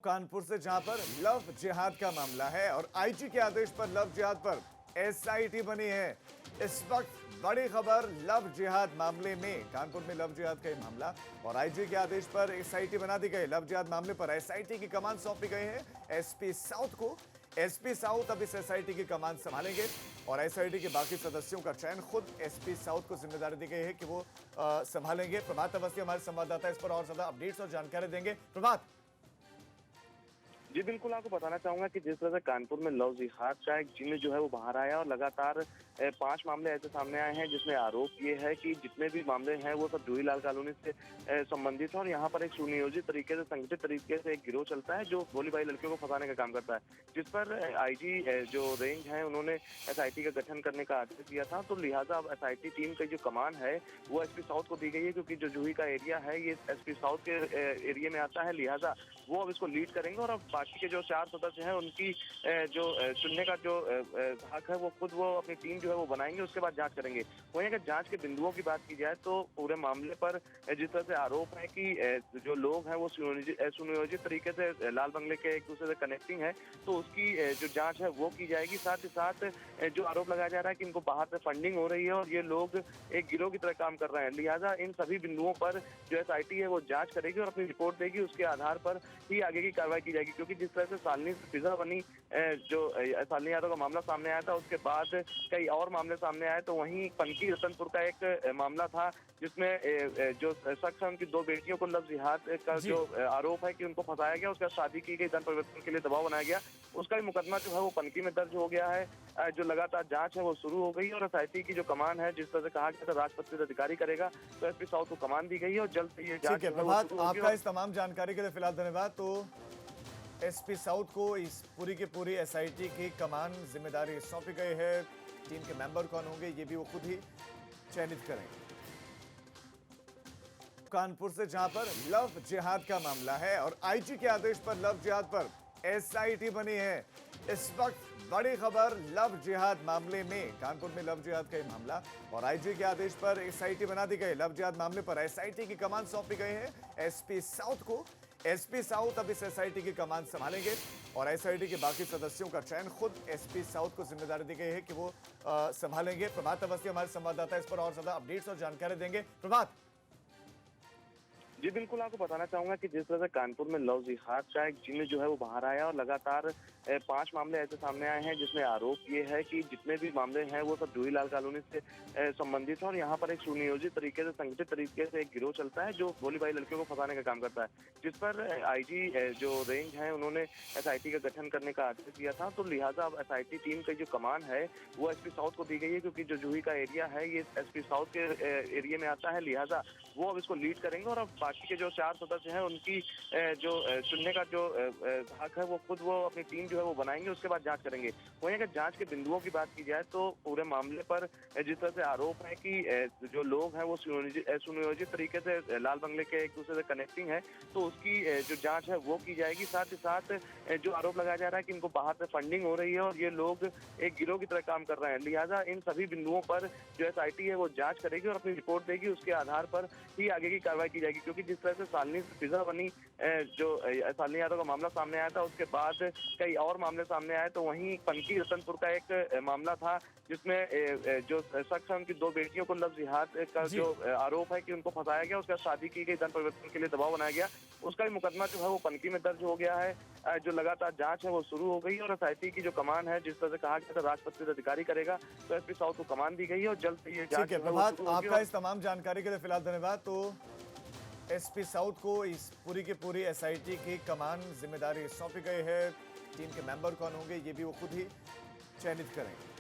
कानपुर से जहां पर लव जिहाद का मामला है और आईजी के आदेश पर लव जिहाद पर एसआईटी बनी है। इस वक्त बड़ी खबर लव जिहाद मामले में, कानपुर में लव जिहाद का मामला और आईजी के आदेश पर एसआईटी बना दी गई। लव जिहाद मामले पर एसआईटी की कमान सौंपी गई है एसपी साउथ को। एसपी साउथ अब इस एसआईटी की कमान संभालेंगे और एसआईटी के बाकी सदस्यों का चयन खुद एसपी साउथ को जिम्मेदारी दी गई है कि वो संभालेंगे। प्रभात अवस्थी हमारे संवाददाता इस पर और ज्यादा अपडेट्स और जानकारी देंगे। प्रभात। जी बिल्कुल, आपको बताना चाहूंगा कि जिस तरह से कानपुर में लव जिहाद का एक जिन्न जो है वो बाहर आया और लगातार 5 मामले ऐसे सामने आए हैं जिसमें आरोप ये है कि जितने भी मामले हैं वो सब जूहीलाल कॉलोनी से संबंधित है और यहाँ पर एक सुनियोजित तरीके से, संगठित तरीके से एक गिरोह चलता है जो भोली भाली लड़कियों को फंसाने का काम करता है, जिस पर आईजी जो रेंज है उन्होंने एसआईटी का गठन करने का आदेश दिया था। तो लिहाजा अब एसआईटी टीम की जो कमान है वो एसपी साउथ को दी गई है, क्योंकि जो जूही का एरिया है ये एसपी साउथ के एरिया में आता है। लिहाजा वो अब इसको लीड करेंगे और अब बाकी के जो 4 सदस्य हैं उनकी जो चुनने का जो हक है वो खुद वो अपनी टीम जो है वो बनाएंगे, उसके बाद जांच करेंगे। वहीं अगर जांच के बिंदुओं की बात की जाए तो पूरे मामले पर जिस तरह से आरोप है कि जो लोग हैं वो सुनियोजित तरीके से लाल बंगले के एक दूसरे से कनेक्टिंग है, तो उसकी जो जांच है वो की जाएगी। साथ ही साथ जो आरोप लगाया जा रहा है कि इनको बाहर से फंडिंग हो रही है और ये लोग एक गिरोह की तरह काम कर रहे हैं। लिहाजा इन सभी बिंदुओं पर जो एसआईटी है वो जांच करेगी और अपनी रिपोर्ट देगी, उसके आधार पर ही आगे की कार्रवाई की जाएगी। क्योंकि जिस तरह से शालिनी से फिजा बनी, जो शालिनी यादव का मामला सामने आया था, उसके बाद कई और मामले सामने आए, तो वहीं पनकी रतनपुर का एक मामला था जिसमें जो शख्स है उनकी 2 बेटियों को लव जिहाद का जो आरोप है कि उनको फंसाया गया, उसका शादी की गई, धन परिवर्तन के लिए दबाव बनाया गया, उसका भी मुकदमा जो है वो पनकी में दर्ज हो गया है। जो लगातार जांच है वो शुरू हो गई और एसआईटी की जो कमान है, जिस तरह से कहा गया था राष्ट्रपति अधिकारी करेगा, तो एसपी साउथ को कमान दी गई है और जल्द से ये जांच प्रभात, आपका इस तमाम जानकारी के लिए फिलहाल धन्यवाद। तो एसपी साउथ को इस पूरी की पूरी एसआईटी की कमान जिम्मेदारी सौंपी गई है। टीम के मेंबर कौन होंगे ये भी वो खुद ही चयनित करेंगे। कानपुर से जहां पर लव जिहाद का मामला है और आईजी के आदेश पर लव जिहाद पर एसआईटी बनी है। इस वक्त बड़ी खबर लव जिहाद मामले में, कानपुर में लव जिहाद का मामला और आईजी के आदेश पर एसआईटी बना दी गई। लव जिहाद मामले पर एसआईटी की कमान सौंपी गई है एसपी साउथ को। एसपी साउथ अब इस एसआईटी की कमान संभालेंगे और एसआईटी के बाकी सदस्यों का चयन खुद एसपी साउथ को जिम्मेदारी दी गई है कि वो संभालेंगे। प्रभात अवस्थी हमारे संवाददाता इस पर और ज्यादा अपडेट्स और जानकारी देंगे। प्रभात। जी बिल्कुल, आपको बताना चाहूंगा कि जिस तरह से कानपुर में लव जिहाद का एक जिन्न जो है वो बाहर आया और लगातार 5 मामले ऐसे सामने आए हैं जिसमें आरोप ये है कि जितने भी मामले हैं वो सब जूहीलाल कॉलोनी से संबंधित है और यहाँ पर एक सुनियोजित तरीके से, संगठित तरीके से एक गिरोह चलता है जो भोली भाली लड़कियों को फंसाने का काम करता है, जिस पर आईजी जो रेंज है उन्होंने एसआईटी का गठन करने का आदेश दिया था। तो लिहाजा अब एसआईटी टीम की जो कमान है वो एसपी साउथ को दी गई है, क्योंकि जो जूही का एरिया है ये एसपी साउथ के एरिया में आता है। लिहाजा वो अब इसको लीड करेंगे और अब बाकी के जो 4 सदस्य हैं उनकी जो चुनने का जो हक है वो खुद वो अपनी टीम जो है वो बनाएंगे, उसके बाद जांच करेंगे। वहीं अगर जांच के बिंदुओं की बात की जाए तो पूरे मामले पर जिस तरह से आरोप है कि जो लोग हैं वो सुनियोजित तरीके से लाल बंगले के एक दूसरे से कनेक्टिंग है, तो उसकी जो जांच है वो की जाएगी। साथ ही साथ जो आरोप लगाया जा रहा है कि इनको बाहर से फंडिंग हो रही है और ये लोग एक गिरोह की तरह काम कर रहे हैं। लिहाजा इन सभी बिंदुओं पर जो एसआईटी है वो जांच करेगी और अपनी रिपोर्ट देगी, उसके आधार पर ही आगे की कार्रवाई की जाएगी। क्योंकि जिस तरह से शालिनी से फिजा बनी, जो शालिनी यादव का मामला सामने आया था, उसके बाद कई और मामले सामने आए, तो वहीं पनकी रतनपुर का एक मामला था जिसमें जो शख्स है उनकी 2 बेटियों को लव जिहाद का जो आरोप है कि उनको फंसाया गया, उसका शादी की गई, धन परिवर्तन के लिए दबाव बनाया गया, उसका भी मुकदमा जो है वो पनकी में दर्ज हो गया है। जो लगातार जांच है वो शुरू हो गई और एसआईटी की जो कमान है, जिस तरह से कहा गया था राष्ट्रपति अधिकारी करेगा, तो एसपी साउथ को कमान दी गई है और जल्द से ये जांच प्रभात, आपका इस तमाम जानकारी के लिए फिलहाल धन्यवाद। तो एसपी साउथ को इस पूरी की पूरी एसआईटी की कमान जिम्मेदारी सौंपी गई है। टीम के मेंबर कौन होंगे ये भी वो खुद ही चयनित करेंगे।